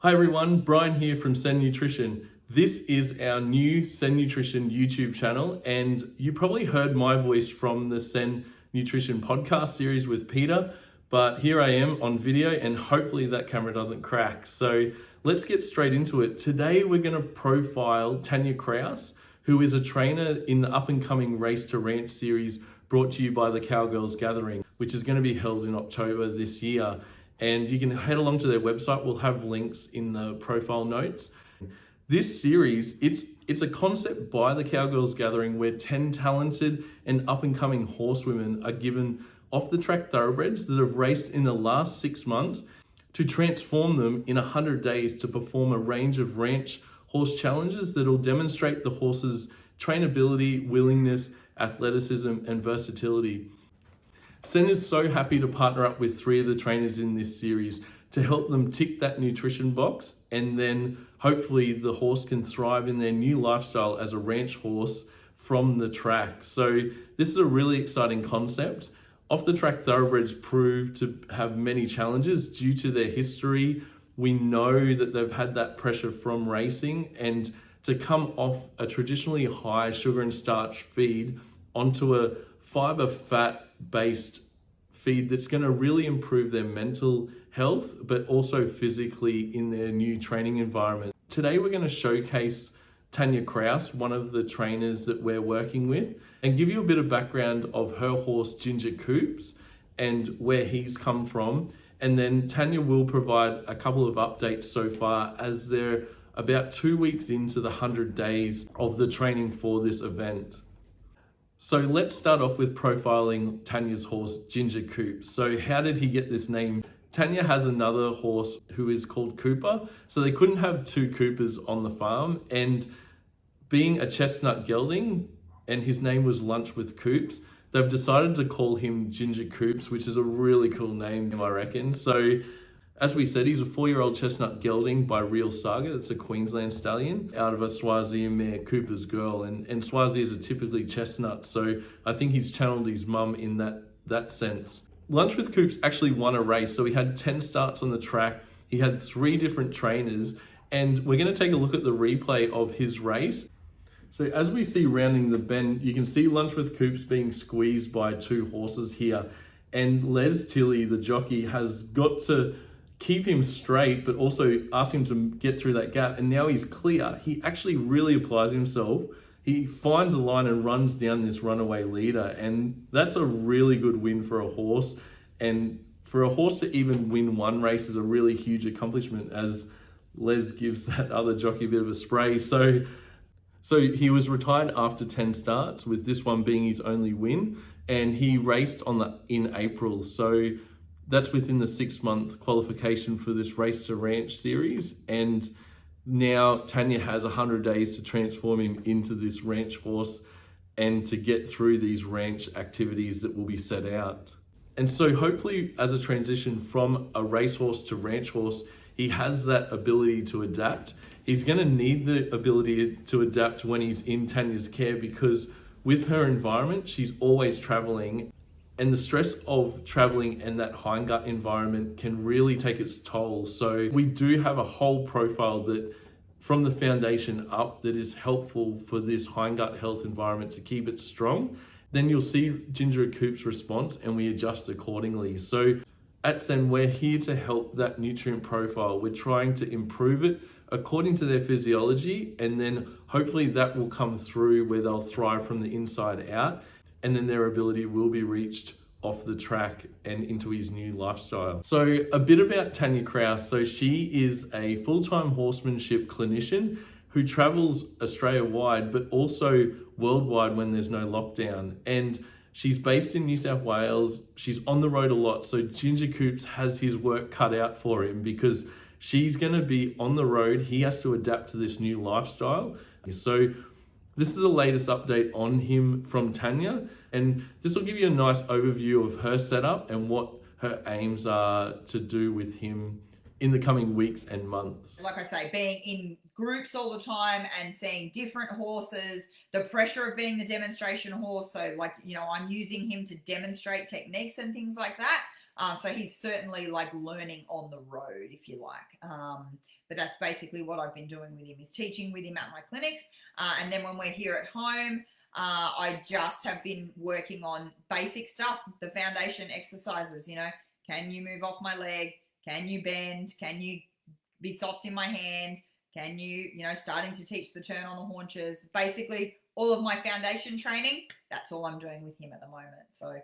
Hi everyone, Brian here from Sen Nutrition. This is our new Sen Nutrition YouTube channel, and you probably heard my voice from the Sen Nutrition podcast series with Peter, but here I am on video and hopefully that camera doesn't crack. So let's get straight into it. Today we're going to profile Tanya Kraus, who is a trainer in the up and coming Race to Ranch series brought to you by the Cowgirls Gathering, which is going to be held in October this year. And you can head along to their website. We'll have links in the profile notes. This series, it's a concept by the Cowgirls Gathering where 10 talented and up-and-coming horsewomen are given off-the-track thoroughbreds that have raced in the last 6 months to transform them in 100 days to perform a range of ranch horse challenges that will demonstrate the horse's trainability, willingness, athleticism, and versatility. Sen is so happy to partner up with 3 of the trainers in this series to help them tick that nutrition box, and then hopefully the horse can thrive in their new lifestyle as a ranch horse from the track. So this is a really exciting concept. Off the track thoroughbreds prove to have many challenges due to their history. We know that they've had that pressure from racing, and to come off a traditionally high sugar and starch feed onto a fiber fat based feed that's going to really improve their mental health, but also physically in their new training environment. Today, we're going to showcase Tanya Kraus, one of the trainers that we're working with, and give you a bit of background of her horse, Ginger Coops, and where he's come from. And then Tanya will provide a couple of updates so far, as they're about 2 weeks into the 100 days of the training for this event. So let's start off with profiling Tanya's horse, Ginger Coops. So how did he get this name? Tanya has another horse who is called Cooper. So they couldn't have 2 Coopers on the farm. And being a chestnut gelding, and his name was Lunch with Coops, they've decided to call him Ginger Coops, which is a really cool name, I reckon. So as we said, he's a 4-year-old chestnut gelding by Real Saga. It's a Queensland stallion out of a Swazi mare, Cooper's Girl. And Swazis are typically chestnut, so I think he's channeled his mum in that sense. Lunch with Coops actually won a race. So he had 10 starts on the track. He had 3 different trainers. And we're going to take a look at the replay of his race. So as we see rounding the bend, you can see Lunch with Coops being squeezed by 2 horses here. And Les Tilley, the jockey, has got to keep him straight, but also ask him to get through that gap. And now he's clear. He actually really applies himself. He finds a line and runs down this runaway leader. And that's a really good win for a horse. And for a horse to even win one race is a really huge accomplishment, as Les gives that other jockey a bit of a spray. So he was retired after 10 starts, with this one being his only win. And he raced in April. So that's within the 6-month qualification for this Race to Ranch series. And now Tanya has 100 days to transform him into this ranch horse and to get through these ranch activities that will be set out. And so hopefully, as a transition from a racehorse to ranch horse, he has that ability to adapt. He's going to need the ability to adapt when he's in Tanya's care, because with her environment, she's always traveling. And the stress of traveling and that hindgut environment can really take its toll. So we do have a whole profile that from the foundation up that is helpful for this hindgut health environment to keep it strong. Then you'll see Ginger Coops' response and we adjust accordingly. So at Sen, we're here to help that nutrient profile. We're trying to improve it according to their physiology, and then hopefully that will come through where they'll thrive from the inside out. And then their ability will be reached off the track and into his new lifestyle. So a bit about Tanya Kraus. So she is a full-time horsemanship clinician who travels Australia-wide, but also worldwide when there's no lockdown. And she's based in New South Wales. She's on the road a lot. So Ginger Coops has his work cut out for him, because she's going to be on the road. He has to adapt to this new lifestyle. So this is the latest update on him from Tanya, and this will give you a nice overview of her setup and what her aims are to do with him in the coming weeks and months. Like I say, being in groups all the time and seeing different horses, the pressure of being the demonstration horse. So I'm using him to demonstrate techniques and things like that. So he's certainly like learning on the road, if you like. But that's basically what I've been doing with him, is teaching with him at my clinics. And then when we're here at home, I just have been working on basic stuff, the foundation exercises, can you move off my leg? Can you bend? Can you be soft in my hand? Can you, starting to teach the turn on the haunches, basically all of my foundation training, that's all I'm doing with him at the moment. So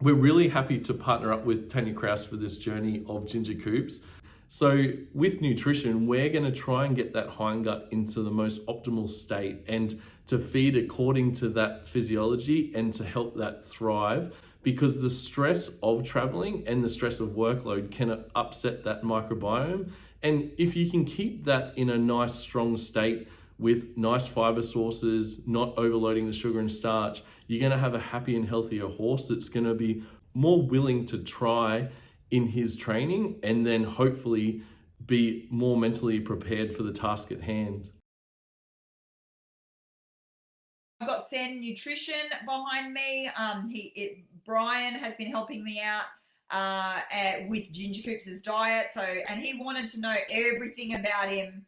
we're really happy to partner up with Tanya Kraus for this journey of Ginger Coops. So with nutrition, we're going to try and get that hindgut into the most optimal state and to feed according to that physiology and to help that thrive, because the stress of traveling and the stress of workload can upset that microbiome. And if you can keep that in a nice strong state with nice fiber sources, not overloading the sugar and starch, you're going to have a happy and healthier horse that's going to be more willing to try in his training and then hopefully be more mentally prepared for the task at hand. I've got Sen Nutrition behind me. Brian has been helping me out with Ginger Coops' diet. And he wanted to know everything about him.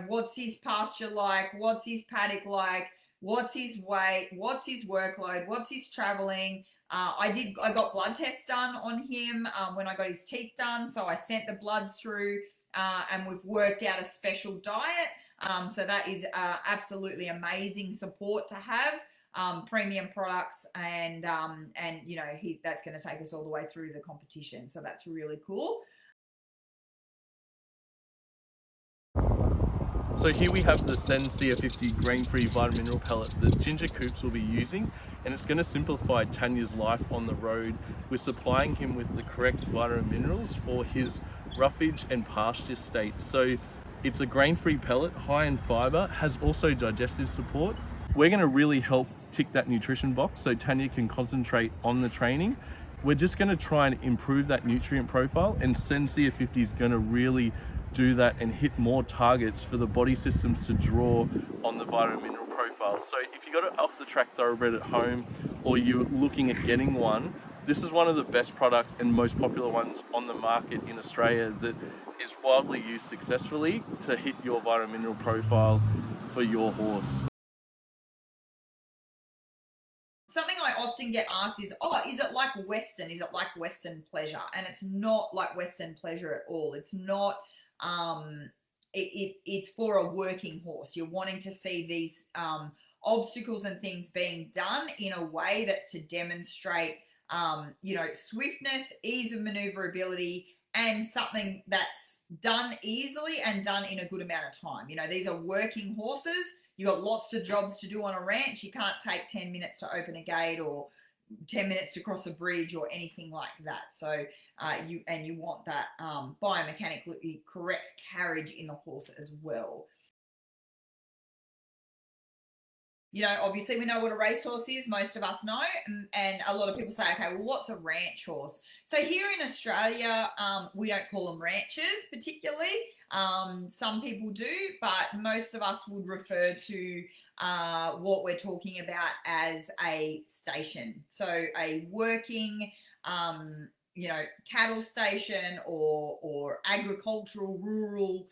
What's his pasture like? What's his paddock like? What's his weight? What's his workload? What's his traveling? I got blood tests done on him when I got his teeth done. So I sent the bloods through and we've worked out a special diet. So that is absolutely amazing support to have. Premium products and that's going to take us all the way through the competition. So that's really cool. So here we have the Sen CF50 grain-free vitamin mineral pellet that Ginger Coops will be using, and it's going to simplify Tanya's life on the road with supplying him with the correct vitamin minerals for his roughage and pasture state. So it's a grain-free pellet, high in fiber, has also digestive support. We're going to really help tick that nutrition box so Tanya can concentrate on the training. We're just going to try and improve that nutrient profile, and Sen CF50 is going to really do that and hit more targets for the body systems to draw on the vitamin mineral profile. So if you got an off the track thoroughbred at home or you're looking at getting one, this is one of the best products and most popular ones on the market in Australia that is widely used successfully to hit your vitamin mineral profile for your horse. Something I often get asked is, is it like Western? Is it like Western pleasure? And it's not like Western pleasure at all. It's not. It's for a working horse. You're wanting to see these obstacles and things being done in a way that's to demonstrate, swiftness, ease of maneuverability, and something that's done easily and done in a good amount of time. These are working horses. You got lots of jobs to do on a ranch. You can't take 10 minutes to open a gate or 10 minutes to cross a bridge or anything like that. So you want that biomechanically correct carriage in the horse as well. Obviously we know what a racehorse is, most of us know, and a lot of people say, okay, well, what's a ranch horse? So here in Australia, we don't call them ranches particularly. Some people do, but most of us would refer to what we're talking about as a station. So a working, cattle station or agricultural, rural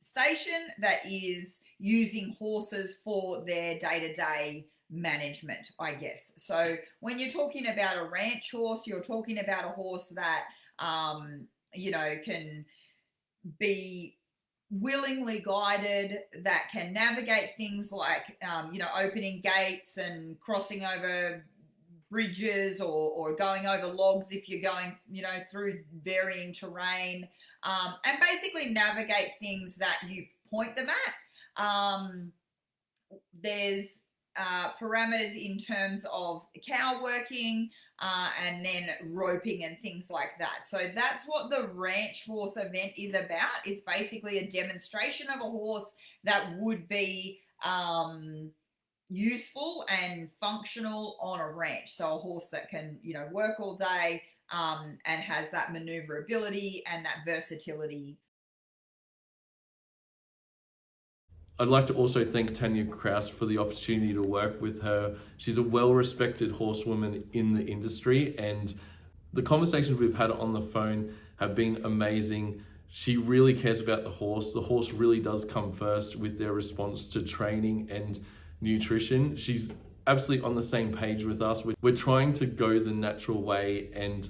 station that is using horses for their day-to-day management, I guess. So when you're talking about a ranch horse, you're talking about a horse that, can be willingly guided, that can navigate things like, opening gates and crossing over bridges or going over logs if you're going, through varying terrain, and basically navigate things that you point them at. There's parameters in terms of cow working and then roping and things like that. So that's what the ranch horse event is about. It's basically a demonstration of a horse that would be useful and functional on a ranch. So a horse that can, work all day and has that maneuverability and that versatility. I'd like to also thank Tanya Kraus for the opportunity to work with her. She's a well-respected horsewoman in the industry, and The conversations we've had on the phone have been amazing. She really cares about the horse. The horse really does come first with their response to training and nutrition. She's absolutely on the same page with us. We're trying to go the natural way, and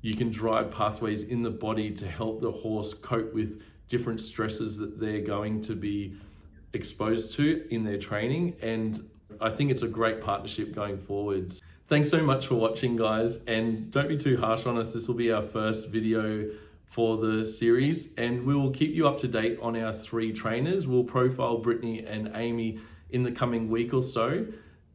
you can drive pathways in the body to help the horse cope with different stresses that they're going to be exposed to in their training. And I think it's a great partnership going forwards. Thanks so much for watching, guys, and don't be too harsh on us. This will be our first video for the series, and we will keep you up to date on our 3 trainers. We'll profile Brittany and Amy in the coming week or so.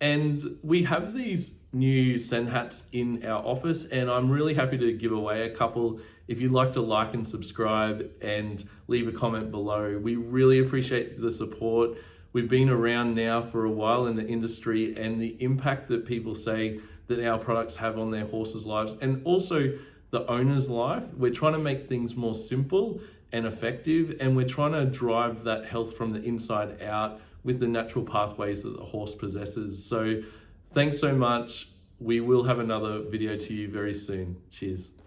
And we have these new Sen hats in our office, and I'm really happy to give away a couple. If you'd like to like and subscribe and leave a comment below, we really appreciate the support. We've been around now for a while in the industry, and the impact that people say that our products have on their horses' lives and also the owner's life. We're trying to make things more simple and effective, and we're trying to drive that health from the inside out with the natural pathways that the horse possesses. So thanks so much. We will have another video to you very soon. Cheers.